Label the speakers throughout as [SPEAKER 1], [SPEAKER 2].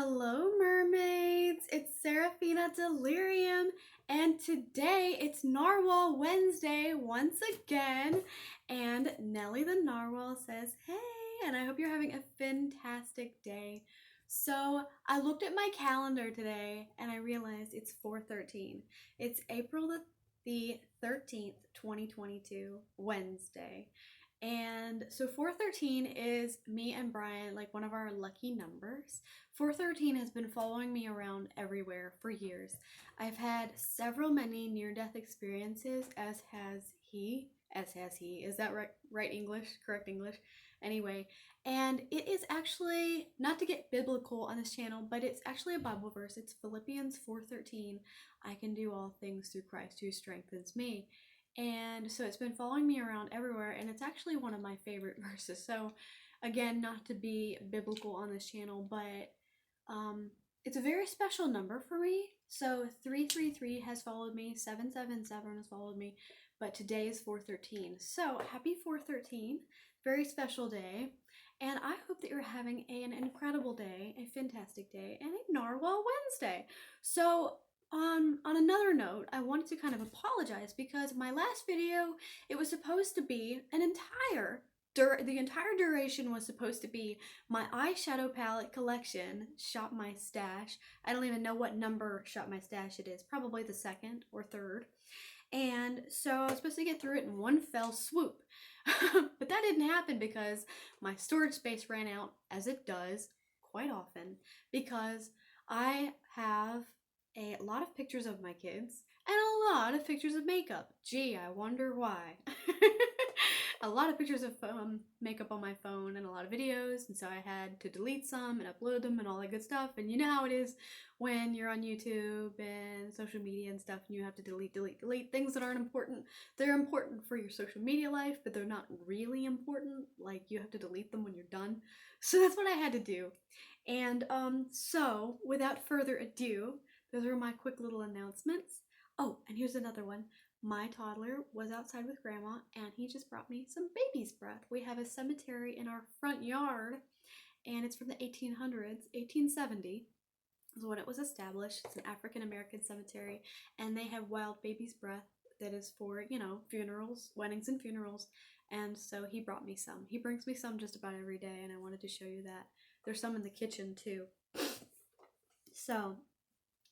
[SPEAKER 1] Hello mermaids, it's Sarafina Delirium, and today it's Narwhal Wednesday once again, and Nelly the Narwhal says hey, and I hope you're having a fantastic day. So I looked at my calendar today and I realized it's 4/13. It's April the 13th, 2022, Wednesday. And so 413 is me and Brian, like one of our lucky numbers. 413 has been following me around everywhere for years. I've had many near-death experiences, as has he. As has he. Is that right English? Correct English? Anyway, and it is actually, not to get biblical on this channel, but it's actually a Bible verse. It's Philippians 4:13. I can do all things through Christ who strengthens me. And so it's been following me around everywhere, and it's actually one of my favorite verses. So again, not to be biblical on this channel, but it's a very special number for me. So 333 has followed me, 777 has followed me, but today is 413. So happy 413, very special day. And I hope that you're having an incredible day, a fantastic day, and a Narwhal Wednesday. So on another note, I wanted to kind of apologize because my last video, it was supposed to be the entire duration was supposed to be my eyeshadow palette collection, Shop My Stash. I don't even know what number Shop My Stash it is, probably the second or third. And so I was supposed to get through it in one fell swoop. But that didn't happen because my storage space ran out, as it does quite often, because I have a lot of pictures of my kids and a lot of pictures of makeup. Gee, I wonder why. A lot of pictures of makeup on my phone and a lot of videos, and so I had to delete some and upload them and all that good stuff. And you know how it is when you're on YouTube and social media and stuff, and you have to delete things that aren't important. They're important for your social media life, but they're not really important. Like, you have to delete them when you're done. So that's what I had to do. And so without further ado, those are my quick little announcements. Oh, and here's another one. My toddler was outside with Grandma, and he just brought me some baby's breath. We have a cemetery in our front yard, and it's from the 1800s, 1870 is when it was established. It's an African-American cemetery, and they have wild baby's breath that is for, you know, funerals, weddings and funerals, and so he brought me some. He brings me some just about every day, and I wanted to show you that. There's some in the kitchen, too. So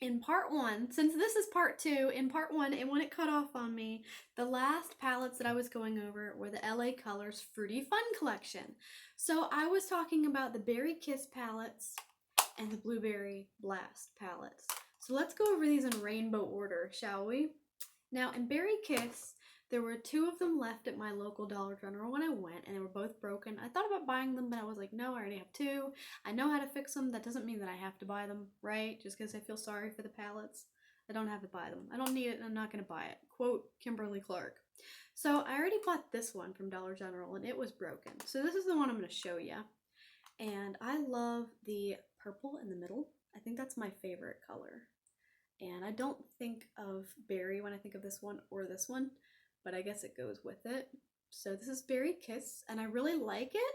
[SPEAKER 1] in part one, since this is part two, in part one, and when it cut off on me, the last palettes that I was going over were the LA Colors Fruity Fun collection. So I was talking about the Berry Kiss palettes and the Blueberry Blast palettes. So let's go over these in rainbow order, shall we? Now, in Berry Kiss, there were two of them left at my local Dollar General when I went, and they were both broken. I thought about buying them, but I was like, no, I already have two. I know how to fix them. That doesn't mean that I have to buy them, right? Just because I feel sorry for the palettes. I don't have to buy them. I don't need it, and I'm not going to buy it. Quote Kimberly Clark. So I already bought this one from Dollar General, and it was broken. So this is the one I'm going to show you. And I love the purple in the middle. I think that's my favorite color. And I don't think of berry when I think of this one or this one, but I guess it goes with it. So this is Berry Kiss, and I really like it.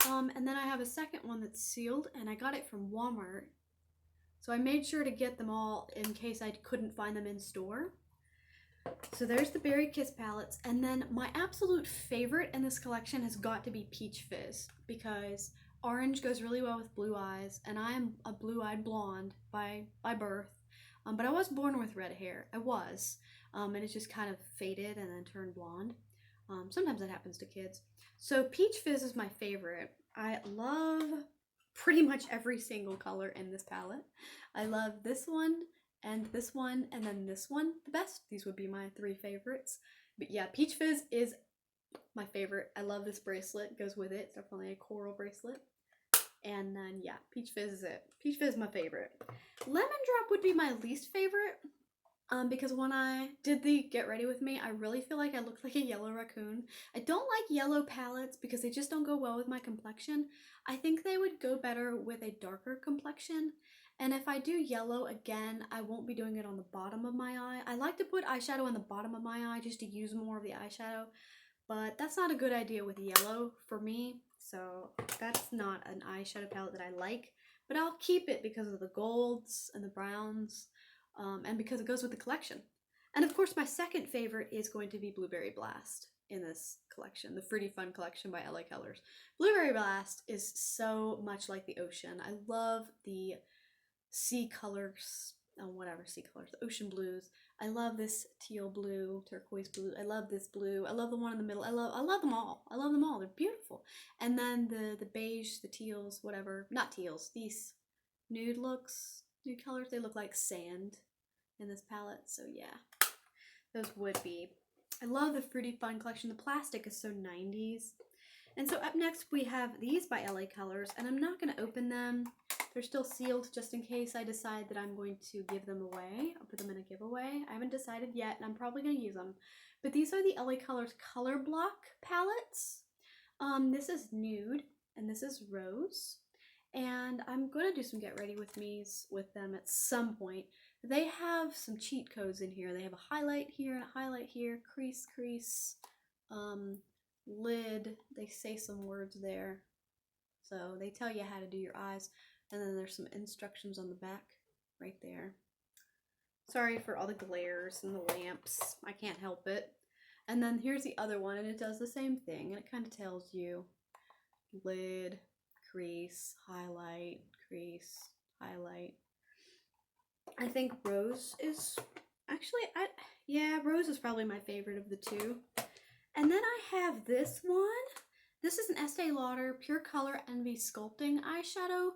[SPEAKER 1] And then I have a second one that's sealed, and I got it from Walmart. So I made sure to get them all in case I couldn't find them in store. So there's the Berry Kiss palettes, and then my absolute favorite in this collection has got to be Peach Fizz, because orange goes really well with blue eyes, and I am a blue-eyed blonde by birth. But I was born with red hair. I was. And it just kind of faded and then turned blonde. Sometimes that happens to kids. So Peach Fizz is my favorite. I love pretty much every single color in this palette. I love this one, and then this one the best. These would be my three favorites. But yeah, Peach Fizz is my favorite. I love this bracelet. It goes with it. It's definitely a coral bracelet. And then, yeah, Peach Fizz is it. Peach Fizz is my favorite. Lemon Drop would be my least favorite. Because when I did the Get Ready With Me, I really feel like I looked like a yellow raccoon. I don't like yellow palettes because they just don't go well with my complexion. I think they would go better with a darker complexion. And if I do yellow again, I won't be doing it on the bottom of my eye. I like to put eyeshadow on the bottom of my eye just to use more of the eyeshadow. But that's not a good idea with yellow for me. So that's not an eyeshadow palette that I like. but I'll keep it because of the golds and the browns, and because it goes with the collection. And of course, my second favorite is going to be Blueberry Blast in this collection, the Fruity Fun collection by LA Colors. Blueberry Blast is so much like the ocean. I love the sea colors, whatever sea colors, the ocean blues. I love this teal blue, turquoise blue. I love this blue. I love the one in the middle. I love them all. I love them all. They're beautiful. And then the beige, the teals, whatever. Not teals. These nude looks, nude colors. They look like sand in this palette. So yeah, those would be. I love the Fruity Fun collection. The plastic is so 90s. And so up next we have these by LA Colors, and I'm not going to open them. They're still sealed just in case I decide that I'm going to give them away. I'll put them in a giveaway. I haven't decided yet, and I'm probably going to use them. But these are the LA Colors Color Block palettes. This is Nude, and this is Rose. And I'm going to do some Get Ready With Me's with them at some point. They have some cheat codes in here. They have a highlight here and a highlight here, crease, crease, lid. They say some words there. So they tell you how to do your eyes. And then there's some instructions on the back right there. Sorry for all the glares and the lamps. I can't help it. And then here's the other one, and it does the same thing. And it kind of tells you lid, crease, highlight, crease, highlight. I think Rose is actually, yeah, Rose is probably my favorite of the two. And then I have this one. This is an Estee Lauder Pure Color Envy Sculpting eyeshadow.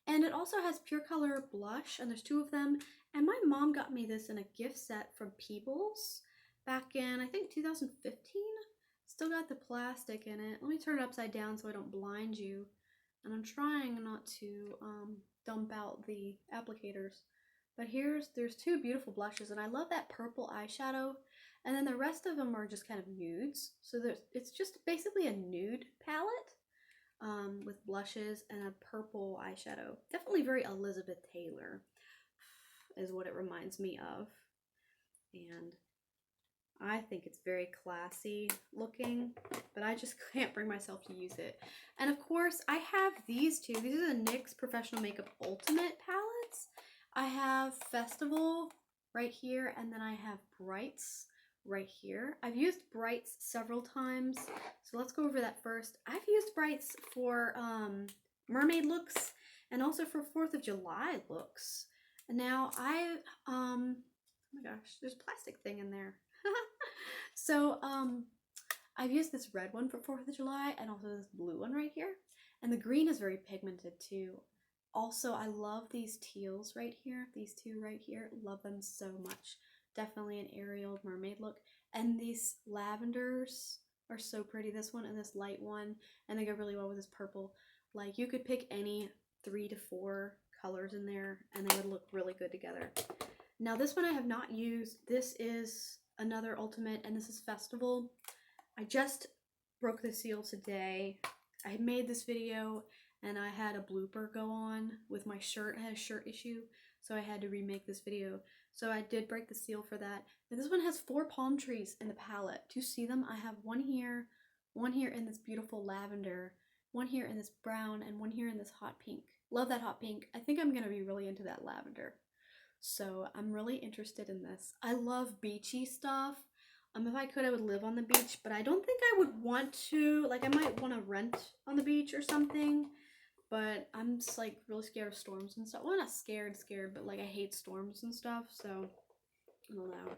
[SPEAKER 1] And it also has Pure Color blush, and there's two of them. And my mom got me this in a gift set from Peebles back in, I think, 2015. Still got the plastic in it. Let me turn it upside down so I don't blind you. And I'm trying not to dump out the applicators. But there's two beautiful blushes, and I love that purple eyeshadow. And then the rest of them are just kind of nudes. So it's just basically a nude palette. With blushes and a purple eyeshadow. Definitely very Elizabeth Taylor is what it reminds me of. And I think it's very classy looking, but I just can't bring myself to use it. And of course, I have these two. These are the NYX Professional Makeup Ultimate palettes. I have Festival right here, and then I have Brights right here. I've used Brights several times, so let's go over that first. I've used Brights for mermaid looks and also for 4th of July looks. And now oh my gosh, there's a plastic thing in there. So I've used this red one for 4th of July and also this blue one right here. And the green is very pigmented too. Also, I love these teals right here, these two right here. Love them so much. Definitely an Ariel mermaid look. And these lavenders are so pretty. This one and this light one. And they go really well with this purple. Like, you could pick any 3 to 4 colors in there and they would look really good together. Now this one I have not used. This is another Ultimate, and this is Festival. I just broke the seal today. I made this video and I had a blooper go on with my shirt. I had a shirt issue, so I had to remake this video. So I did break the seal for that. But this one has 4 palm trees in the palette. Do you see them? I have one here in this beautiful lavender, one here in this brown, and one here in this hot pink. Love that hot pink. I think I'm going to be really into that lavender. So I'm really interested in this. I love beachy stuff. If I could, I would live on the beach, but I don't think I would want to. Like, I might want to rent on the beach or something. But I'm just like really scared of storms and stuff. Well, not scared, but like I hate storms and stuff. So I don't know.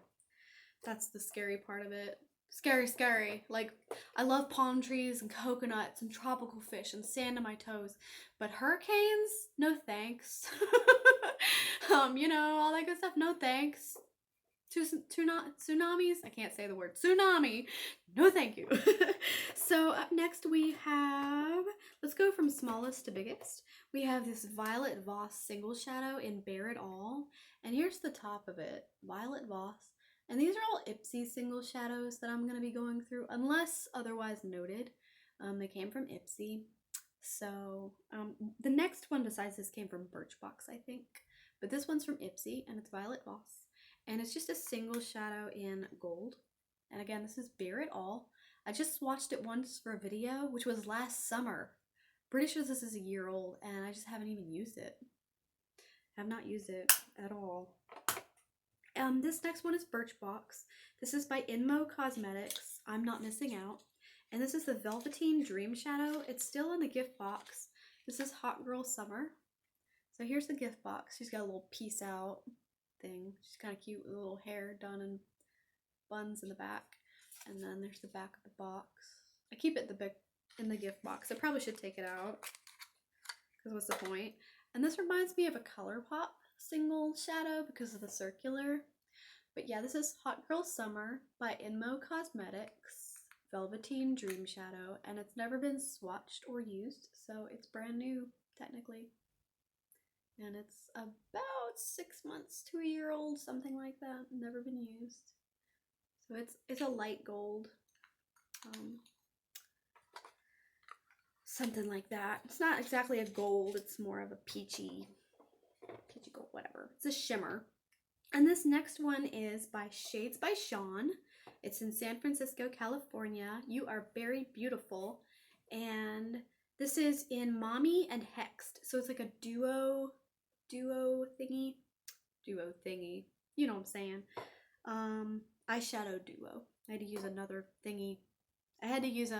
[SPEAKER 1] That's the scary part of it. Scary. Like, I love palm trees and coconuts and tropical fish and sand on my toes. But hurricanes? No thanks. You know, all that good stuff. No thanks. Tsunamis? I can't say the word. Tsunami. No thank you. So up next we have, let's go from smallest to biggest. We have this Violet Voss single shadow in Bare It All. And here's the top of it. Violet Voss. And these are all Ipsy single shadows that I'm going to be going through, unless otherwise noted. They came from Ipsy. So the next one besides this came from Birchbox, I think. But this one's from Ipsy, and it's Violet Voss. And it's just a single shadow in gold. And again, this is Bare It All. I just watched it once for a video, which was last summer. Pretty sure this is a year old, and I just haven't even used it. I have not used it at all. This next one is Birchbox. This is by Inmo Cosmetics. I'm not missing out. And this is the Velveteen Dream Shadow. It's still in the gift box. This is Hot Girl Summer. So here's the gift box. She's got a little peace out thing. She's kind of cute with a little hair done in buns in the back. And then there's the back of the box. I keep it in the gift box. I probably should take it out, because what's the point? And this reminds me of a ColourPop single shadow because of the circular. But yeah, this is Hot Girl Summer by Inmo Cosmetics, Velveteen Dream Shadow, and it's never been swatched or used, so it's brand new technically. And it's about 6 months to a year old, something like that. Never been used. So it's a light gold. Something like that. It's not exactly a gold, it's more of a peachy gold, whatever. It's a shimmer. And this next one is by Shades by Shan. It's in San Francisco, California. You Are Very Beautiful. And this is in Mami and Hexed. So it's like a duo thingy. You know what I'm saying. Eyeshadow duo. I had to use another thingy. I had to use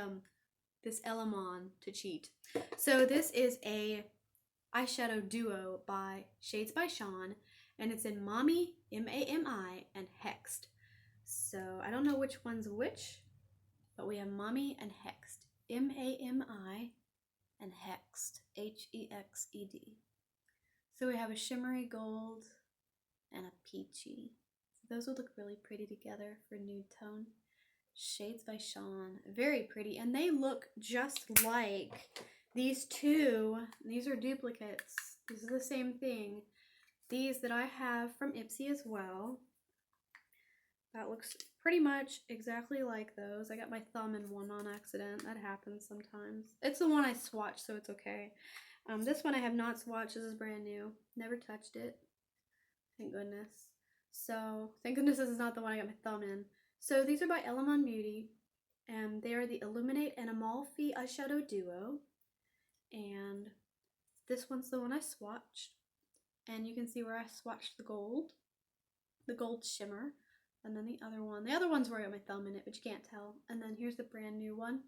[SPEAKER 1] this Eleman to cheat. So this is a eyeshadow duo by Shades by Shan, and it's in Mami, M-A-M-I, and Hexed. So I don't know which one's which, but we have Mami and Hexed. M-A-M-I and Hexed. H-E-X-E-D. So we have a shimmery gold and a peachy. So those would look really pretty together for nude tone. Shades by Shan, very pretty, and they look just like these two. These are duplicates. These are the same thing. These that I have from Ipsy as well. That looks pretty much exactly like those. I got my thumb in one on accident. That happens sometimes. It's the one I swatched, so it's okay. This one I have not swatched. This is brand new. Never touched it. Thank goodness. So, thank goodness this is not the one I got my thumb in. So these are by Eleman Beauty, and they are the Illuminate and Amalfi eyeshadow duo. And this one's the one I swatched, and you can see where I swatched the gold shimmer, and then the other one's where I got my thumb in it, but you can't tell. And then here's the brand new one,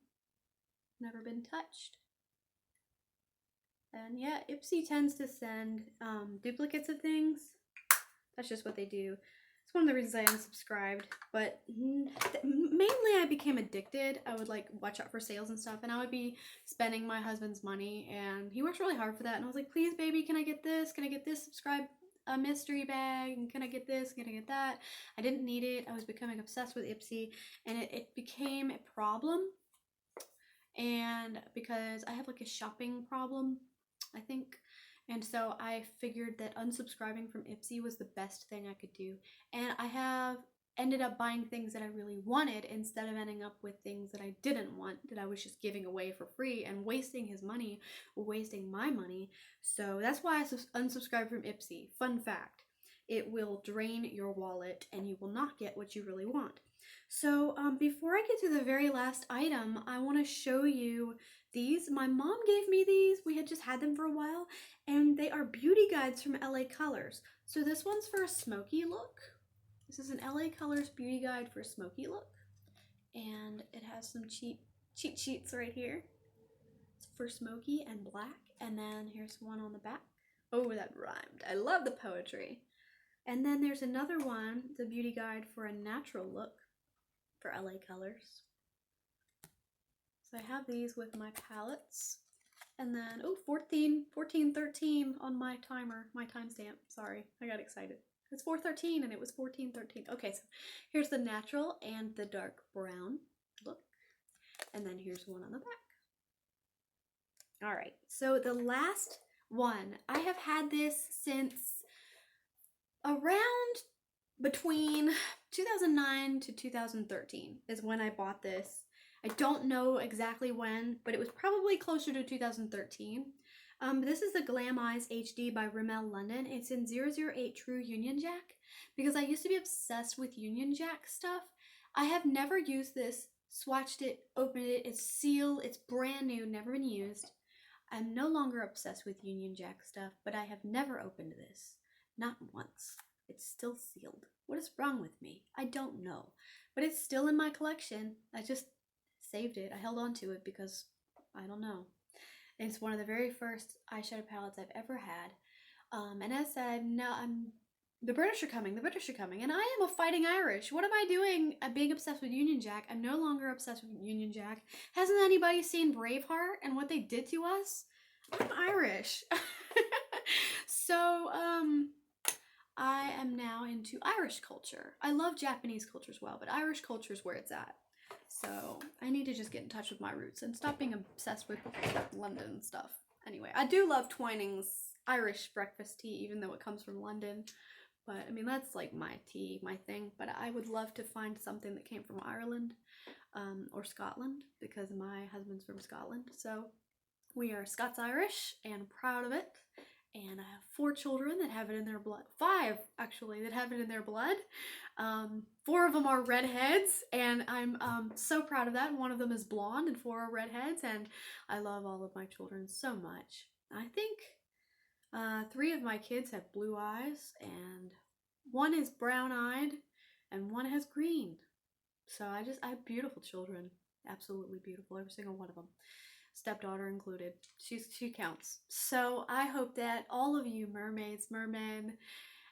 [SPEAKER 1] never been touched. And yeah, Ipsy tends to send duplicates of things. That's just what they do. It's one of the reasons I unsubscribed, but mainly I became addicted. I would like watch out for sales and stuff, and I would be spending my husband's money, and he works really hard for that, and I was like, please baby, can I get this? Can I get this subscribe mystery bag? And can I get this? Can I get that? I didn't need it. I was becoming obsessed with Ipsy, and it became a problem, and because I have like a shopping problem, I think. And so I figured that unsubscribing from Ipsy was the best thing I could do. And I have ended up buying things that I really wanted instead of ending up with things that I didn't want, that I was just giving away for free and wasting his money, wasting my money. So that's why I unsubscribed from Ipsy. Fun fact, it will drain your wallet and you will not get what you really want. So before I get to the very last item, I want to show you these. My mom gave me these. We had just had them for a while, and they are beauty guides from LA Colors. So this one's for a smoky look. This is an LA Colors beauty guide for a smoky look, and it has some cheat sheets right here. It's for smoky and black, and then here's one on the back. Oh, that rhymed. I love the poetry. And then there's another one, the beauty guide for a natural look for LA Colors. So I have these with my palettes. And then, oh, 14:13 on my timer, my timestamp. Sorry, I got excited. It's 4:13 and it was 14:13. Okay, so here's the natural and the dark brown look. And then here's one on the back. All right, so the last one, I have had this since around between 2009 to 2013 is when I bought this. I don't know exactly when, but it was probably closer to 2013. This is the Glam Eyes HD by Rimmel London. It's in 008 True Union Jack, because I used to be obsessed with Union Jack stuff. I have never used this, swatched it, opened it, it's sealed, it's brand new, never been used. I'm no longer obsessed with Union Jack stuff, but I have never opened this. Not once. It's still sealed. What is wrong with me? I don't know. But it's still in my collection. I just saved it. I held on to it because I don't know. It's one of the very first eyeshadow palettes I've ever had. And as I said, the British are coming, and I am a fighting Irish. What am I doing being obsessed with Union Jack? I'm no longer obsessed with Union Jack. Hasn't anybody seen Braveheart and what they did to us? I'm Irish. So, I am now into Irish culture. I love Japanese culture as well, but Irish culture is where it's at. So I need to just get in touch with my roots and stop being obsessed with London stuff. Anyway, I do love Twining's Irish breakfast tea, even though it comes from London. But I mean, that's like my tea, my thing. But I would love to find something that came from Ireland or Scotland, because my husband's from Scotland. So we are Scots-Irish and proud of it. And I have 4 children that have it in their blood. 5, actually, that have it in their blood. 4 of them are redheads, and I'm so proud of that. One of them is blonde, and 4 are redheads, and I love all of my children so much. I think 3 of my kids have blue eyes, and 1 is brown-eyed, and 1 has green. So I have beautiful children. Absolutely beautiful, every single one of them. Stepdaughter included. She counts. So I hope that all of you mermaids, mermen,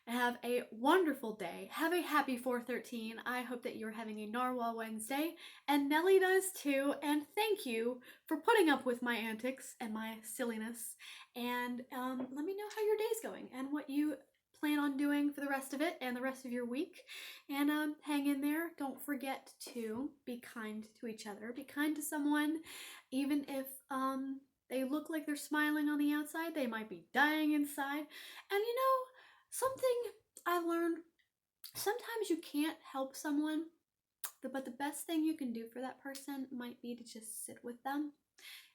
[SPEAKER 1] have a wonderful day. Have a happy 4/13. I hope that you're having a Narwhal Wednesday, and Nelly does too. And thank you for putting up with my antics and my silliness. And let me know how your day's going and what you plan on doing for the rest of it and the rest of your week. And hang in there. Don't forget to be kind to each other. Be kind to someone, even if they look like they're smiling on the outside. They might be dying inside. And you know, something I learned, sometimes you can't help someone, but the best thing you can do for that person might be to just sit with them.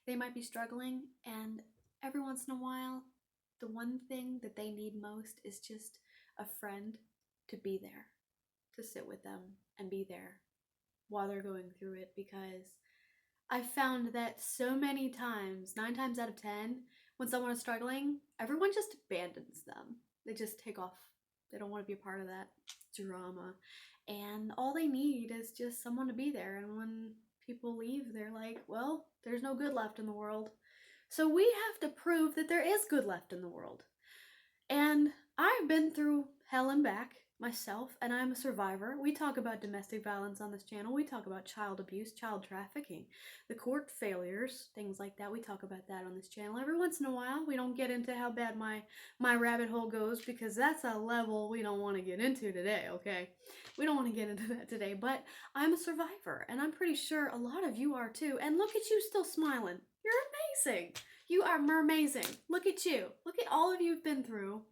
[SPEAKER 1] They might be struggling, and every once in a while, the one thing that they need most is just a friend to be there, to sit with them and be there while they're going through it. Because I found that so many times, 9 times out of 10, when someone is struggling, everyone just abandons them. They just take off. They don't want to be a part of that drama. And all they need is just someone to be there. And when people leave, they're like, well, there's no good left in the world. So we have to prove that there is good left in the world. And I've been through hell and back myself, and I'm a survivor. We talk about domestic violence on this channel. We talk about child abuse, child trafficking, the court failures, things like that. We talk about that on this channel every once in a while. We don't get into how bad my rabbit hole goes, because that's a level we don't want to get into today, okay? We don't want to get into that today, but I'm a survivor, and I'm pretty sure a lot of you are too. And look at you still smiling. You're amazing. You are mermazing. Look at you. Look at all of you've been through,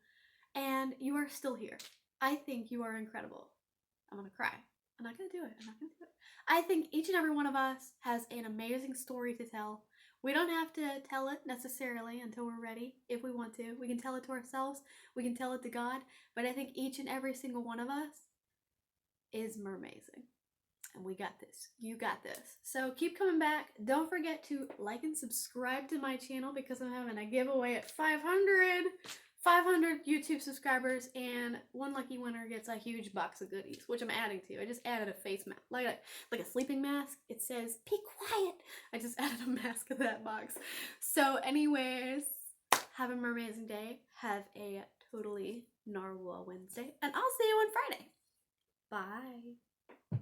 [SPEAKER 1] and you are still here. I think you are incredible. I'm gonna cry. I'm not gonna do it. I'm not gonna do it. I think each and every one of us has an amazing story to tell. We don't have to tell it necessarily until we're ready. If we want to, we can tell it to ourselves. We can tell it to God. But I think each and every single one of us is mermazing. And we got this. You got this. So keep coming back. Don't forget to like and subscribe to my channel, because I'm having a giveaway at 500 YouTube subscribers, and one lucky winner gets a huge box of goodies, which I'm adding to. I just added a face mask, like a sleeping mask. It says, "Be quiet." I just added a mask to that box. So anyways, have an amazing day. Have a totally Narwhal Wednesday, and I'll see you on Friday. Bye.